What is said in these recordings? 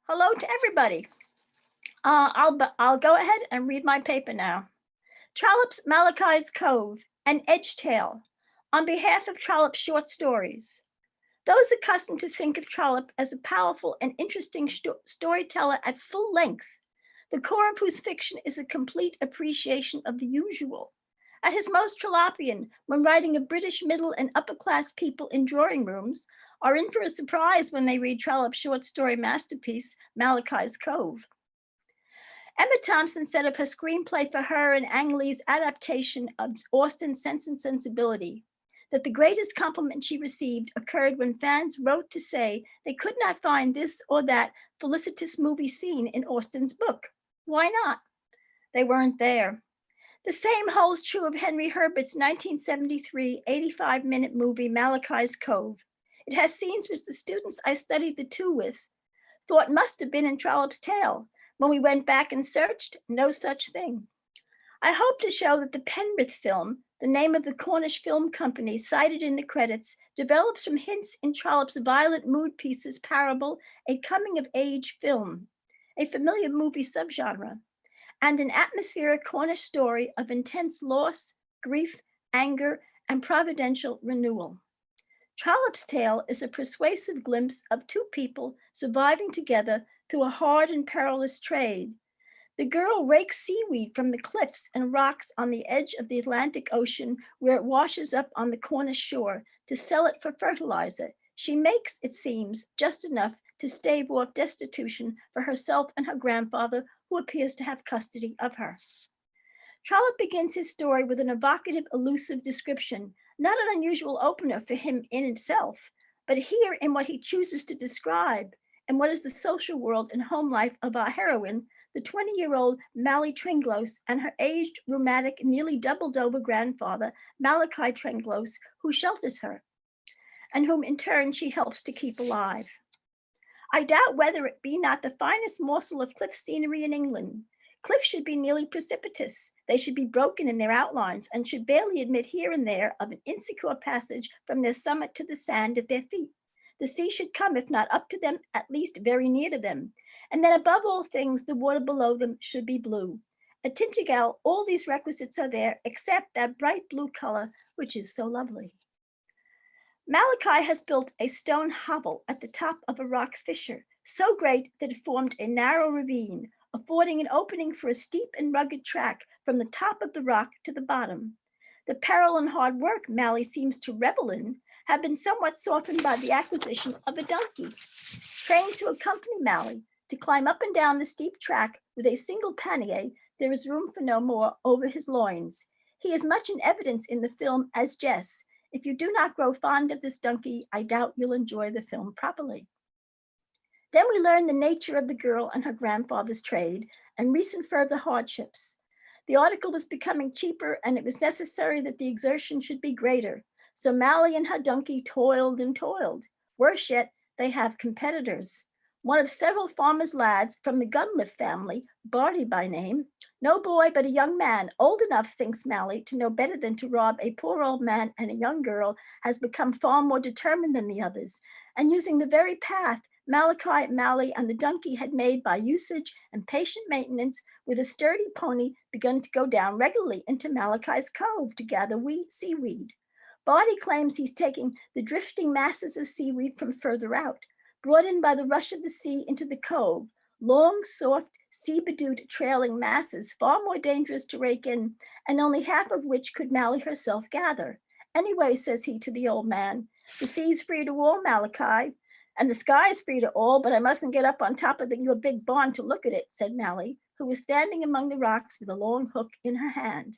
Hello to everybody. I'll go ahead and read my paper now. Trollope's Malachi's Cove, an edge tale, on behalf of Trollope Short Stories. Those accustomed to think of Trollope as a powerful and interesting storyteller at full length, the core of whose fiction is a complete appreciation of the usual. At his most Trollopian, when writing of British middle and upper class people in drawing rooms, are in for a surprise when they read Trollope's short story masterpiece, Malachi's Cove. Emma Thompson said of her screenplay for her and Ang Lee's adaptation of Austen's Sense and Sensibility that the greatest compliment she received occurred when fans wrote to say they could not find this or that felicitous movie scene in Austen's book. Why not? They weren't there. The same holds true of Henry Herbert's 1973 85-minute movie Malachi's Cove. It has scenes which the students I studied the two with thought must have been in Trollope's tale. When we went back and searched, no such thing. I hope to show that the Penrith film, the name of the Cornish film company cited in the credits, develops from hints in Trollope's violent mood pieces parable, a coming-of-age film, a familiar movie subgenre, and an atmospheric Cornish story of intense loss, grief, anger, and providential renewal. Trollope's tale is a persuasive glimpse of two people surviving together through a hard and perilous trade. The girl rakes seaweed from the cliffs and rocks on the edge of the Atlantic Ocean where it washes up on the Cornish shore to sell it for fertilizer. She makes, it seems, just enough to stave off destitution for herself and her grandfather, who appears to have custody of her. Trollope begins his story with an evocative, elusive description, not an unusual opener for him in itself, but here in what he chooses to describe and what is the social world and home life of our heroine, the 20-year-old Mally Tringlos and her aged, rheumatic, nearly doubled over grandfather, Malachi Tringlos, who shelters her, and whom in turn she helps to keep alive. I doubt whether it be not the finest morsel of cliff scenery in England. Cliffs should be nearly precipitous. They should be broken in their outlines and should barely admit here and there of an insecure passage from their summit to the sand at their feet. The sea should come, if not up to them, at least very near to them. And then above all things, the water below them should be blue. At Tintagel, all these requisites are there, except that bright blue color, which is so lovely. Malachi has built a stone hovel at the top of a rock fissure, so great that it formed a narrow ravine, affording an opening for a steep and rugged track from the top of the rock to the bottom. The peril and hard work Mally seems to revel in have been somewhat softened by the acquisition of a donkey. Trained to accompany Mally to climb up and down the steep track with a single pannier, there is room for no more over his loins. He is much in evidence in the film as Jess. If you do not grow fond of this donkey, I doubt you'll enjoy the film properly. Then we learn the nature of the girl and her grandfather's trade and recent further hardships. The article was becoming cheaper and it was necessary that the exertion should be greater. So Mally and her donkey toiled and toiled. Worse yet, they have competitors. One of several farmers' lads from the Gunliff family, Barty by name, no boy but a young man, old enough, thinks Mally, to know better than to rob a poor old man and a young girl, has become far more determined than the others, and using the very path Malachi, Mally, and the donkey had made by usage and patient maintenance, with a sturdy pony begun to go down regularly into Malachi's Cove to gather seaweed. Barty claims he's taking the drifting masses of seaweed from further out, brought in by the rush of the sea into the cove, long, soft, sea-bedewed trailing masses, far more dangerous to rake in, and only half of which could Mally herself gather. Anyway, says he to the old man, the sea's free to all, Malachi, and the sky's free to all, but I mustn't get up on top of your big barn to look at it, said Mally, who was standing among the rocks with a long hook in her hand.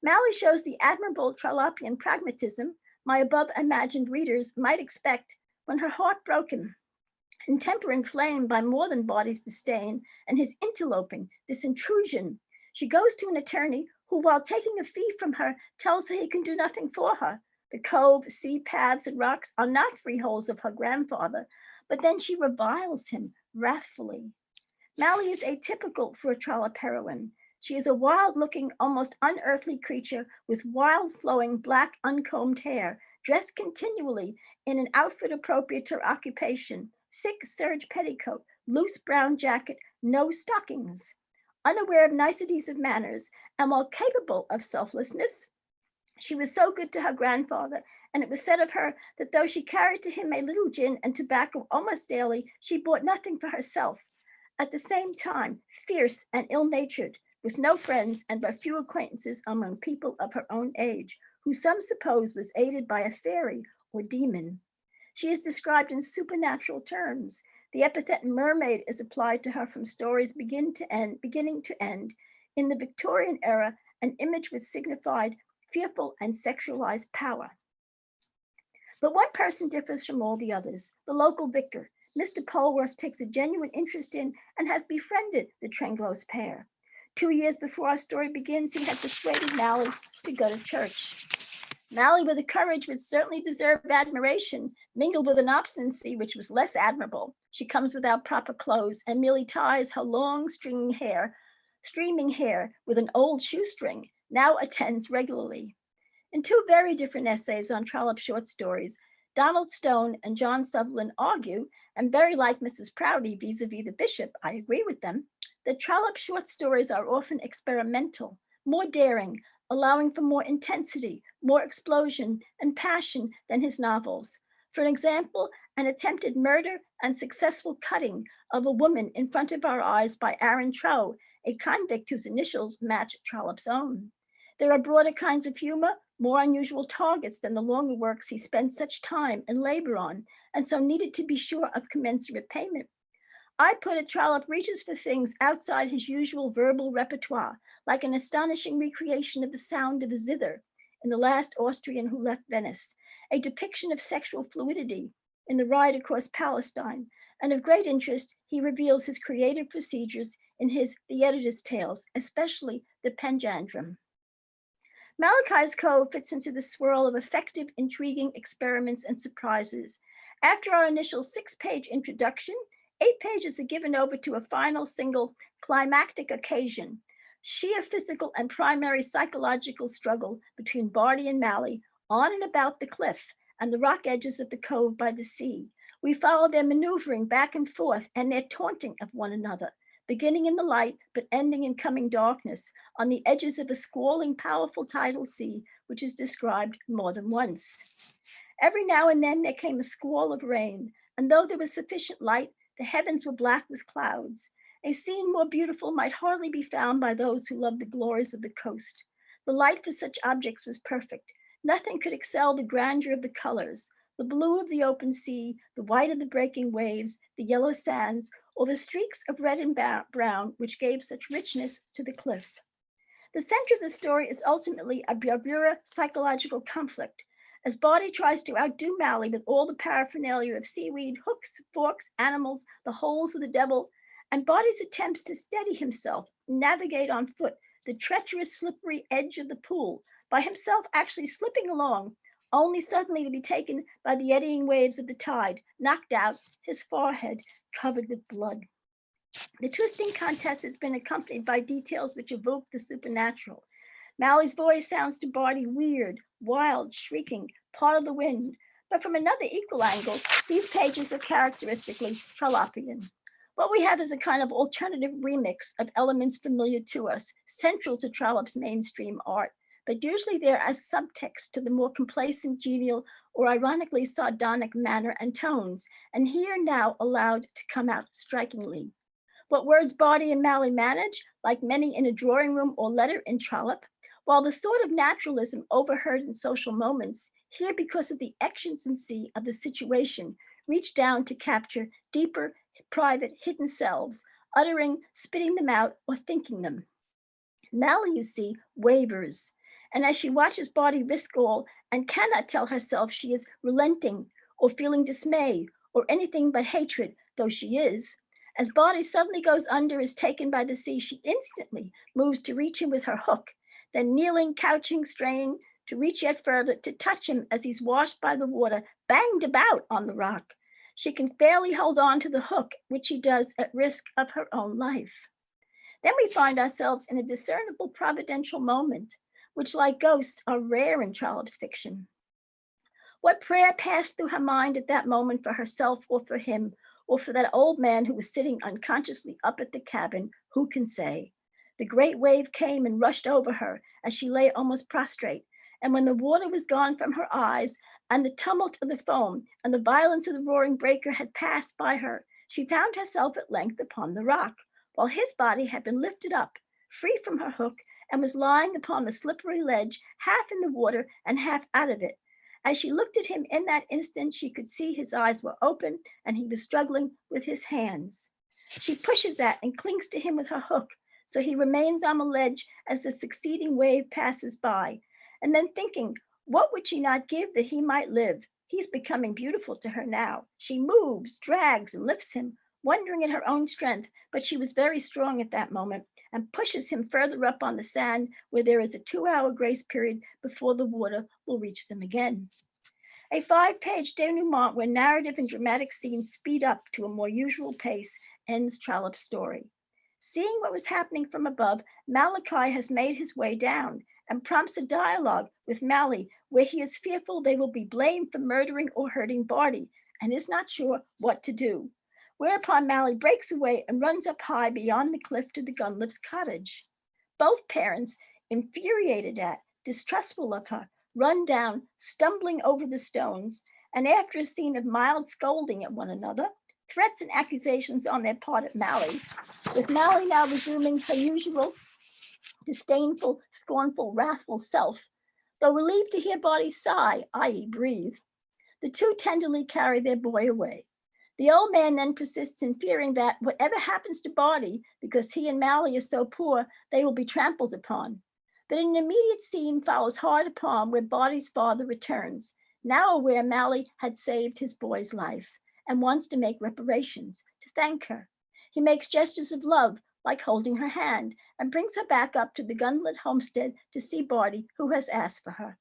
Mally shows the admirable Trollopian pragmatism my above-imagined readers might expect when her heart broken and temper inflamed by more than Barty's disdain and his interloping, this intrusion. She goes to an attorney who, while taking a fee from her, tells her he can do nothing for her. The cove, sea paths, and rocks are not freeholds of her grandfather, but then she reviles him wrathfully. Mally is atypical for a Trollope heroine. She is a wild-looking, almost unearthly creature with wild, flowing, black, uncombed hair, dressed continually in an outfit appropriate to her occupation, thick serge petticoat, loose brown jacket, no stockings. Unaware of niceties of manners, and while capable of selflessness, she was so good to her grandfather, and it was said of her that though she carried to him a little gin and tobacco almost daily, she bought nothing for herself. At the same time, fierce and ill-natured, with no friends and but few acquaintances among people of her own age, who some suppose was aided by a fairy or demon. She is described in supernatural terms. The epithet mermaid is applied to her from stories beginning to end. In the Victorian era, an image which signified fearful and sexualized power. But one person differs from all the others. The local vicar, Mr. Polwarth, takes a genuine interest in and has befriended the Trenglos pair. 2 years before our story begins, he had persuaded Mally to go to church. Mally, with a courage which certainly deserved admiration, mingled with an obstinacy which was less admirable. She comes without proper clothes and merely ties her long streaming hair with an old shoestring, now attends regularly. In two very different essays on Trollope short stories, Donald Stone and John Sutherland argue, and very like Mrs. Proudie vis-a-vis the bishop, I agree with them, that Trollope short stories are often experimental, more daring, allowing for more intensity, more explosion and passion than his novels. For example, an attempted murder and successful cutting of a woman in front of our eyes by Aaron Trow, a convict whose initials match Trollope's own. There are broader kinds of humor, more unusual targets than the longer works he spent such time and labor on, and so needed to be sure of commensurate payment. I put it, Trollope reaches for things outside his usual verbal repertoire, like an astonishing recreation of the sound of a zither in The Last Austrian Who Left Venice, a depiction of sexual fluidity in The Ride Across Palestine, and of great interest, he reveals his creative procedures in The Editor's Tales, especially the Panjandrum. Malachi's Cove fits into the swirl of effective, intriguing experiments and surprises. After our initial 6-page introduction, 8 pages are given over to a final single climactic occasion, sheer physical and primary psychological struggle between Barty and Mally on and about the cliff and the rock edges of the cove by the sea. We follow their maneuvering back and forth and their taunting of one another, beginning in the light but ending in coming darkness on the edges of a squalling, powerful tidal sea, which is described more than once. Every now and then there came a squall of rain, and though there was sufficient light, the heavens were black with clouds. A scene more beautiful might hardly be found by those who love the glories of the coast. The light for such objects was perfect. Nothing could excel the grandeur of the colors, the blue of the open sea, the white of the breaking waves, the yellow sands, or the streaks of red and brown which gave such richness to the cliff. The center of the story is ultimately a bravura psychological conflict, as Barty tries to outdo Mally with all the paraphernalia of seaweed, hooks, forks, animals, the holes of the devil, and Barty's attempts to steady himself, navigate on foot the treacherous, slippery edge of the pool, by himself actually slipping along, only suddenly to be taken by the eddying waves of the tide, knocked out, his forehead covered with blood. The twisting contest has been accompanied by details which evoke the supernatural. Mally's voice sounds to Barty weird, wild, shrieking, part of the wind, but from another equal angle, these pages are characteristically Trollopian. What we have is a kind of alternative remix of elements familiar to us, central to Trollope's mainstream art, but usually there as subtext to the more complacent, genial, or ironically sardonic manner and tones, and here now allowed to come out strikingly. What words Barty and Mally manage, like many in a drawing room or letter in Trollope, while the sort of naturalism overheard in social moments, here because of the exigency of the situation, reach down to capture deeper, private, hidden selves, uttering, spitting them out, or thinking them. Mally, you see, wavers, and as she watches Barty risk all and cannot tell herself she is relenting or feeling dismay or anything but hatred, though she is, as Barty suddenly goes under, is taken by the sea, she instantly moves to reach him with her hook, then kneeling, couching, straying, to reach yet further, to touch him as he's washed by the water, banged about on the rock. She can barely hold on to the hook, which she does at risk of her own life. Then we find ourselves in a discernible providential moment, which, like ghosts, are rare in Trollope's fiction. What prayer passed through her mind at that moment for herself or for him, or for that old man who was sitting unconsciously up at the cabin, who can say? The great wave came and rushed over her as she lay almost prostrate, and when the water was gone from her eyes, and the tumult of the foam and the violence of the roaring breaker had passed by her, she found herself at length upon the rock, while his body had been lifted up, free from her hook, and was lying upon the slippery ledge, half in the water and half out of it. As she looked at him in that instant, she could see his eyes were open and he was struggling with his hands. She pushes at and clings to him with her hook, so he remains on the ledge as the succeeding wave passes by. And then thinking, what would she not give that he might live? He's becoming beautiful to her now. She moves, drags, and lifts him, wondering at her own strength, but she was very strong at that moment, and pushes him further up on the sand where there is a 2-hour grace period before the water will reach them again. A 5-page denouement where narrative and dramatic scenes speed up to a more usual pace ends Trollope's story. Seeing what was happening from above, Malachi has made his way down and prompts a dialogue with Mally where he is fearful they will be blamed for murdering or hurting Barty and is not sure what to do. Whereupon Mally breaks away and runs up high beyond the cliff to the Gunliff's cottage. Both parents, infuriated at, distrustful of her, run down, stumbling over the stones, and after a scene of mild scolding at one another, threats and accusations on their part at Mally, with Mally now resuming her usual disdainful, scornful, wrathful self, though relieved to hear Barty's sigh, i.e. breathe. The two tenderly carry their boy away. The old man then persists in fearing that whatever happens to Barty, because he and Mally are so poor, they will be trampled upon. But an immediate scene follows hard upon where Barty's father returns, now aware Mally had saved his boy's life and wants to make reparations, to thank her. He makes gestures of love, like holding her hand, and brings her back up to the Gunlit homestead to see Barty, who has asked for her.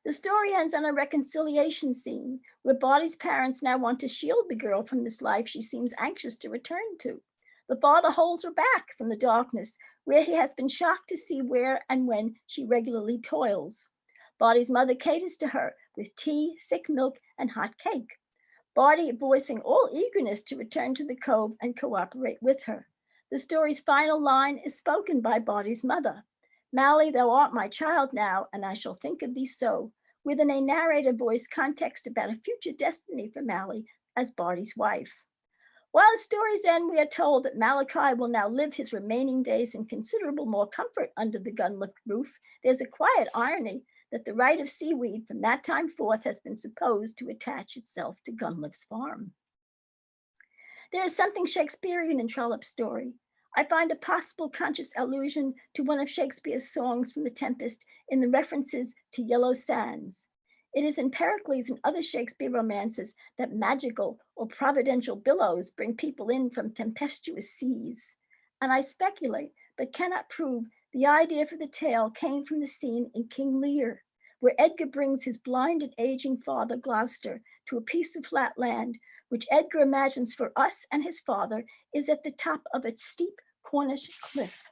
The story ends on a reconciliation scene where Barty's parents now want to shield the girl from this life she seems anxious to return to. The father holds her back from the darkness, where he has been shocked to see where and when she regularly toils. Barty's mother caters to her with tea, thick milk, and hot cake. Barty voicing all eagerness to return to the Cove and cooperate with her. The story's final line is spoken by Barty's mother. Mally, thou art my child now, and I shall think of thee so, within a narrator voice context about a future destiny for Mally as Barty's wife. While the story's end, we are told that Malachi will now live his remaining days in considerable more comfort under the Gunliff roof. There's a quiet irony that the right of seaweed from that time forth has been supposed to attach itself to Gunliff's farm. There is something Shakespearean in Trollope's story. I find a possible conscious allusion to one of Shakespeare's songs from The Tempest in the references to yellow sands. It is in Pericles and other Shakespeare romances that magical or providential billows bring people in from tempestuous seas. And I speculate, but cannot prove, the idea for the tale came from the scene in King Lear, where Edgar brings his blind and aging father, Gloucester, to a piece of flat land, which Edgar imagines for us and his father is at the top of a steep Cornish cliff.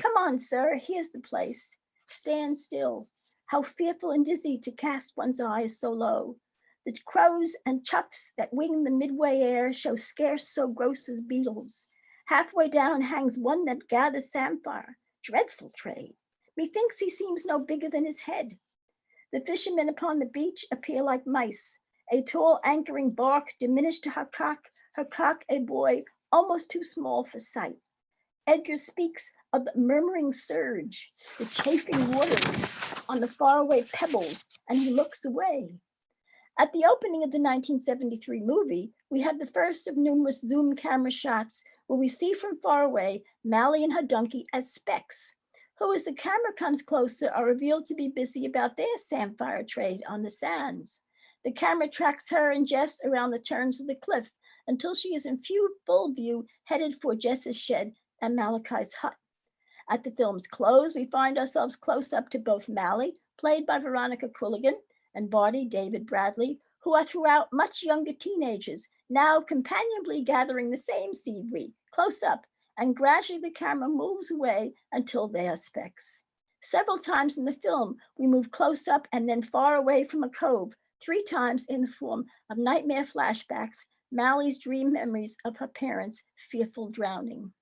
Come on, sir, here's the place. Stand still. How fearful and dizzy to cast one's eyes so low. The crows and choughs that wing the midway air show scarce so gross as beetles. Halfway down hangs one that gathers samphire. Dreadful trade. Methinks he seems no bigger than his head. The fishermen upon the beach appear like mice. A tall anchoring bark diminished to her cock a buoy almost too small for sight. Edgar speaks of the murmuring surge, the chafing waters on the faraway pebbles, and he looks away. At the opening of the 1973 movie, we have the first of numerous zoom camera shots where we see from far away Mally and her donkey as specks, who, as the camera comes closer, are revealed to be busy about their samphire trade on the sands. The camera tracks her and Jess around the turns of the cliff until she is in full view, headed for Jess's shed and Malachi's hut. At the film's close, we find ourselves close up to both Mally, played by Veronica Quilligan, and Barty, David Bradley, who are throughout much younger teenagers, now companionably gathering the same seaweed, close up, and gradually the camera moves away until they are specks. Several times in the film, we move close up and then far away from a cove, 3 times in the form of nightmare flashbacks Mally's dream memories of her parents' fearful drowning.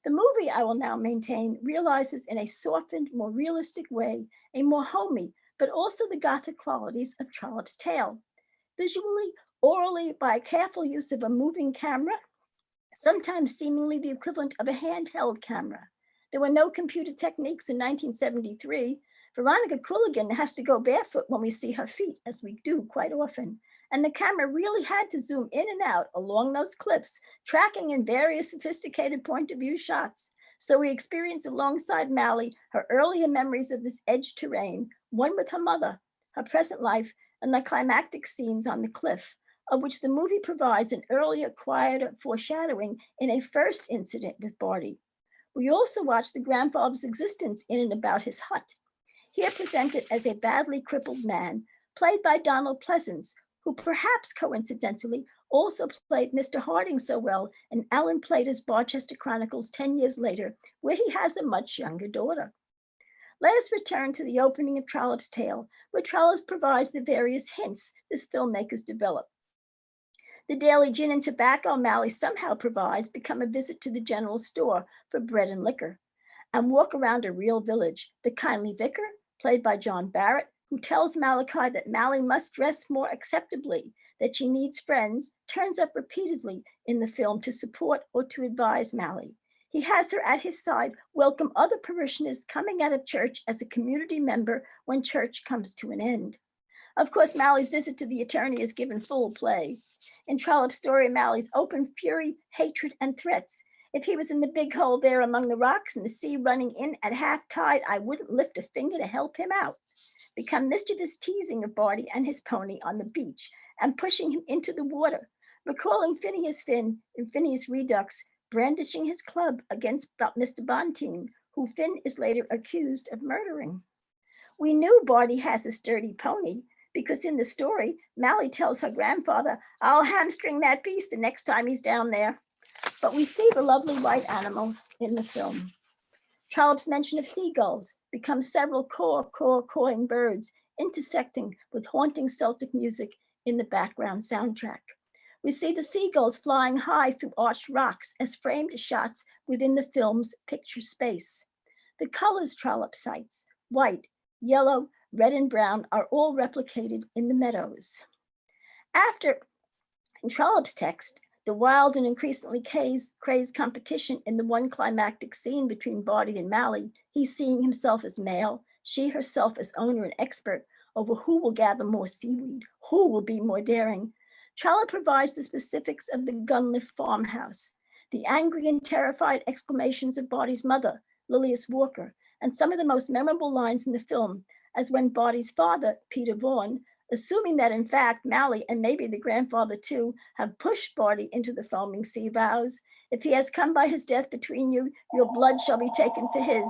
The movie, I will now maintain, realizes in a softened, more realistic way a more homey, but also the Gothic qualities of Trollope's tale. Visually, orally, by a careful use of a moving camera, sometimes seemingly the equivalent of a handheld camera. There were no computer techniques in 1973. Veronica Quilligan has to go barefoot when we see her feet, as we do quite often. And the camera really had to zoom in and out along those cliffs, tracking in various sophisticated point of view shots. So we experience alongside Mally her earlier memories of this edge terrain, one with her mother, her present life, and the climactic scenes on the cliff, of which the movie provides an earlier, quieter foreshadowing in a first incident with Barty. We also watch the grandfather's existence in and about his hut, here presented as a badly crippled man, played by Donald Pleasance, who perhaps coincidentally also played Mr. Harding so well in Alan Plater's Barchester Chronicles 10 years later, where he has a much younger daughter. Let us return to the opening of Trollope's tale, where Trollope provides the various hints this filmmakers develop. The daily gin and tobacco Mally somehow provides become a visit to the general store for bread and liquor, and walk around a real village. The kindly vicar, played by John Barrett, who tells Malachi that Mally must dress more acceptably, that she needs friends, turns up repeatedly in the film to support or to advise Mally. He has her at his side welcome other parishioners coming out of church as a community member when church comes to an end. Of course, Mally's visit to the attorney is given full play. In Trollope's story, Mally's open fury, hatred, and threats. If he was in the big hole there among the rocks and the sea running in at half tide, I wouldn't lift a finger to help him out. Become mischievous teasing of Barty and his pony on the beach and pushing him into the water, recalling Phineas Finn in Phineas Redux brandishing his club against Mr. Bonteen, who Finn is later accused of murdering. We knew Barty has a sturdy pony because in the story, Mally tells her grandfather, I'll hamstring that beast the next time he's down there. But we see the lovely white animal in the film. Trollope's mention of seagulls becomes several cawing birds intersecting with haunting Celtic music in the background soundtrack. We see the seagulls flying high through arched rocks as framed shots within the film's picture space. The colors Trollope cites, white, yellow, red, and brown, are all replicated in the meadows. After, in Trollope's text, the wild and increasingly crazed competition in the one climactic scene between Barty and Mally, he seeing himself as male, she herself as owner and expert over who will gather more seaweed, who will be more daring. Trollope provides the specifics of the Gunliff farmhouse, the angry and terrified exclamations of Barty's mother, Lilias Walker, and some of the most memorable lines in the film, as when Barty's father, Peter Vaughan, assuming that in fact Mally and maybe the grandfather too have pushed Barty into the foaming sea, vows, if he has come by his death between you, your blood shall be taken for his.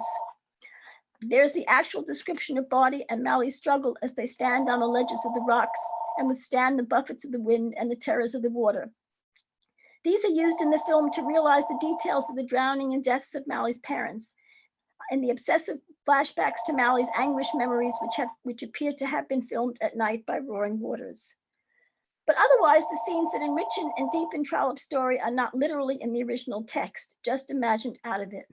There's the actual description of Barty and Mally's struggle as they stand on the ledges of the rocks and withstand the buffets of the wind and the terrors of the water. These are used in the film to realize the details of the drowning and deaths of Mally's parents and the obsessive flashbacks to Mally's anguished memories, which appear to have been filmed at night by roaring waters. But otherwise, the scenes that enrich and deepen Trollope's story are not literally in the original text, just imagined out of it.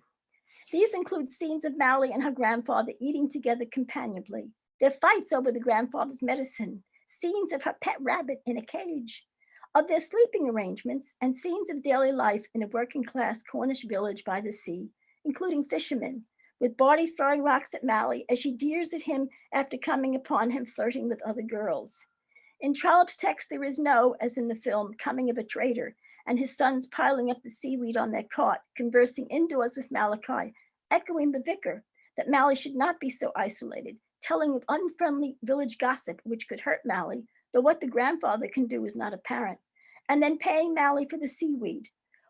These include scenes of Mally and her grandfather eating together companionably, their fights over the grandfather's medicine, scenes of her pet rabbit in a cage, of their sleeping arrangements, and scenes of daily life in a working-class Cornish village by the sea, including fishermen, with Barty throwing rocks at Mally as she jeers at him after coming upon him flirting with other girls. In Trollope's text, there is no, as in the film, coming of a trader, and his sons piling up the seaweed on their cart, conversing indoors with Malachi, echoing the vicar that Mally should not be so isolated, telling of unfriendly village gossip which could hurt Mally, though what the grandfather can do is not apparent, and then paying Mally for the seaweed.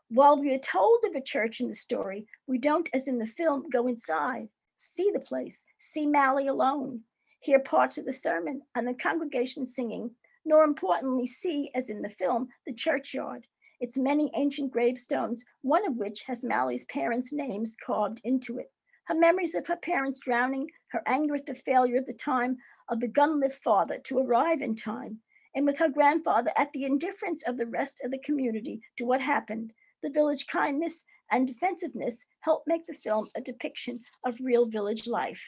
While we are told of a church in the story, we don't, as in the film, go inside, see the place, see Mally alone, hear parts of the sermon and the congregation singing, nor importantly see, as in the film, the churchyard, its many ancient gravestones, one of which has Mally's parents' names carved into it. Her memories of her parents drowning, her anger at the failure of the time of the Gunliff father to arrive in time, and with her grandfather at the indifference of the rest of the community to what happened, the village kindness and defensiveness helped make the film a depiction of real village life.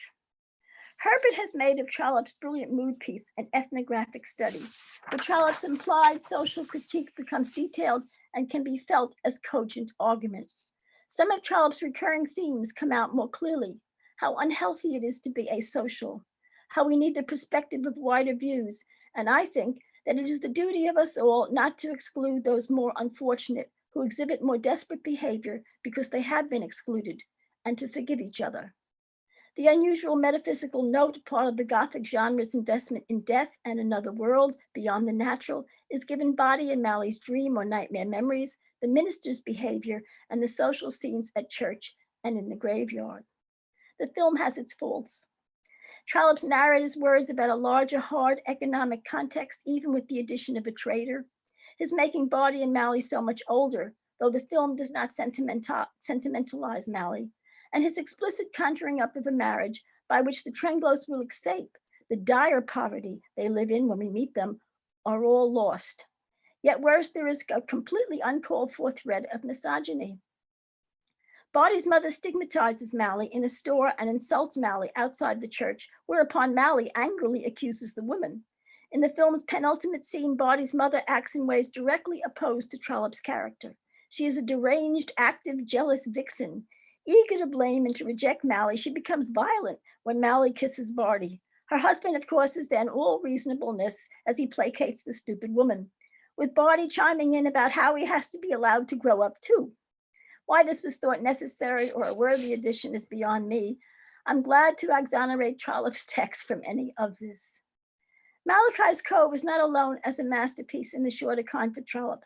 Herbert has made of Trollope's brilliant mood piece an ethnographic study, where Trollope's implied social critique becomes detailed and can be felt as cogent argument. Some of Trollope's recurring themes come out more clearly: how unhealthy it is to be asocial, how we need the perspective of wider views, and I think that it is the duty of us all not to exclude those more unfortunate who exhibit more desperate behavior because they have been excluded, and to forgive each other. The unusual metaphysical note, part of the Gothic genre's investment in death and another world beyond the natural, is given body in Mally's dream or nightmare memories, the minister's behavior, and the social scenes at church and in the graveyard. The film has its faults. Trollope's narrator's words about a larger, hard economic context, even with the addition of a traitor, his making Barty and Mally so much older, though the film does not sentimentalize Mally, and his explicit conjuring up of a marriage by which the Trenglos will escape the dire poverty they live in when we meet them, are all lost. Yet worse, there is a completely uncalled for thread of misogyny. Barty's mother stigmatizes Mally in a store and insults Mally outside the church, whereupon Mally angrily accuses the woman. In the film's penultimate scene, Barty's mother acts in ways directly opposed to Trollope's character. She is a deranged, active, jealous vixen. Eager to blame and to reject Mally, she becomes violent when Mally kisses Barty. Her husband, of course, is then all reasonableness as he placates the stupid woman, with Barty chiming in about how he has to be allowed to grow up too. Why this was thought necessary or a worthy addition is beyond me. I'm glad to exonerate Trollope's text from any of this. Malachi's Cove is not alone as a masterpiece in the shorter kind for Trollope.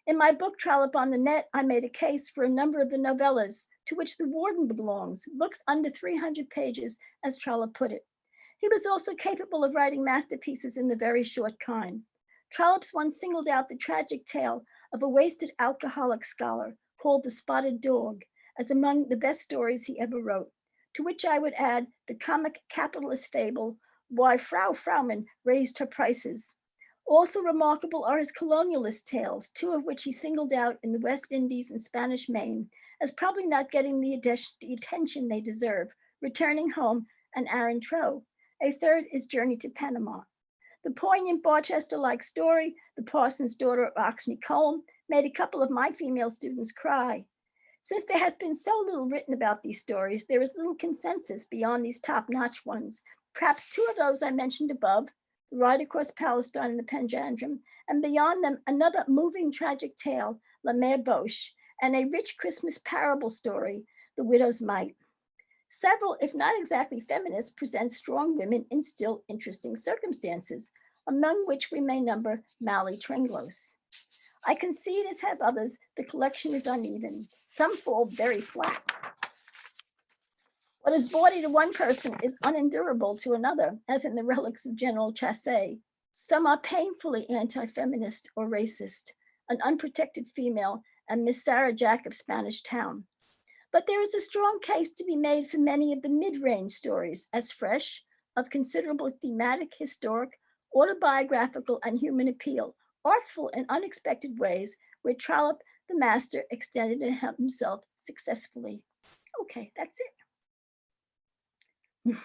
In my book, Trollope on the Net, I made a case for a number of the novellas to which The Warden belongs, books under 300 pages, as Trollope put it. He was also capable of writing masterpieces in the very short kind. Trollope's once singled out the tragic tale of a wasted alcoholic scholar called The Spotted Dog as among the best stories he ever wrote, to which I would add the comic capitalist fable, Why Frau Fraumann Raised Her Prices. Also remarkable are his colonialist tales, two of which he singled out in the West Indies and Spanish Main as probably not getting the attention they deserve, Returning Home and Aaron Trow. A third is Journey to Panama. The poignant Barchester-like story, The Parson's Daughter of Oxney Colne, made a couple of my female students cry. Since there has been so little written about these stories, there is little consensus beyond these top-notch ones. Perhaps two of those I mentioned above, The Ride Across Palestine and the Panjandrum, and beyond them, another moving tragic tale, La Mère Boche, and a rich Christmas parable story, The Widow's Mite. Several, if not exactly feminists, present strong women in still interesting circumstances, among which we may number Mally Trenglos. I concede, as have others, the collection is uneven. Some fall very flat. What is bawdy to one person is unendurable to another, as in the Relics of General Chassé. Some are painfully anti-feminist or racist, An Unprotected Female and Miss Sarah Jack of Spanish Town. But there is a strong case to be made for many of the mid-range stories, as fresh, of considerable thematic, historic, autobiographical, and human appeal, artful in unexpected ways, where Trollope, the master, extended himself successfully. Okay, that's it.